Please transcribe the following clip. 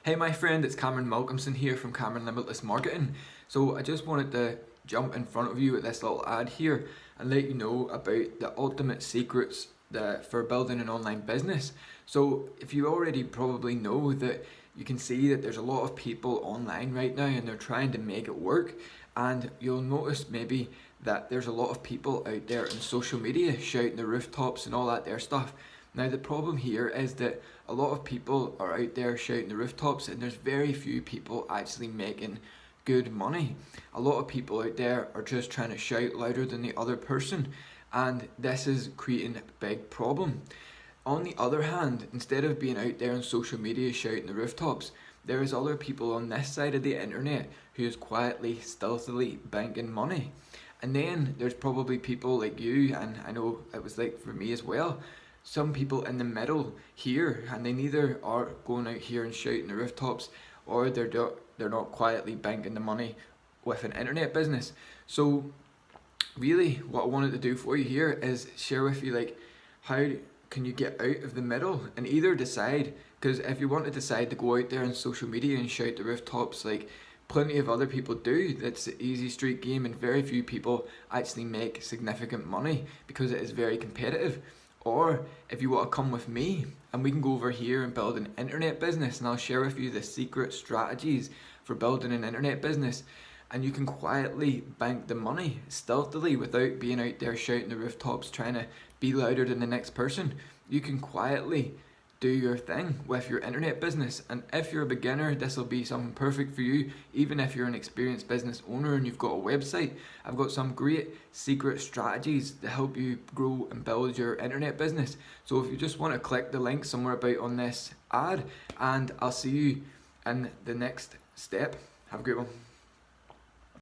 Hey my friend, it's Cameron Malcolmson here from CameronLimitless Marketing. So I just wanted to jump in front of you with this little ad here and let you know about the ultimate secrets for building an online business. So if you already probably know that you can see that there's a lot of people online right now and they're trying to make it work, and you'll notice maybe that there's a lot of people out there on social media shouting the rooftops and all that there stuff. Now the problem here is that a lot of people are out there shouting the rooftops and there's very few people actually making good money. A lot of people out there are just trying to shout louder than the other person, and this is creating a big problem. On the other hand, instead of being out there on social media shouting the rooftops, there is other people on this side of the internet who is quietly, stealthily banking money. And then there's probably people like you, and I know it was like for me as well, some people in the middle here, and they neither are going out here and shouting the rooftops, or they're not quietly banking the money with an internet business. So really what I wanted to do for you here is share with you like how can you get out of the middle and either decide, because if you want to decide to go out there on social media and shout the rooftops like plenty of other people do, that's the easy street game, and very few people actually make significant money because it is very competitive. Or if you want to come with me and we can go over here and build an internet business, and I'll share with you the secret strategies for building an internet business, and you can quietly bank the money stealthily without being out there shouting the rooftops trying to be louder than the next person. You can quietly do your thing with your internet business, and if you're a beginner, this will be something perfect for you. Even if you're an experienced business owner and you've got a website, I've got some great secret strategies to help you grow and build your internet business. So if you just want to click the link somewhere about on this ad, and I'll see you in the next step. Have a great one.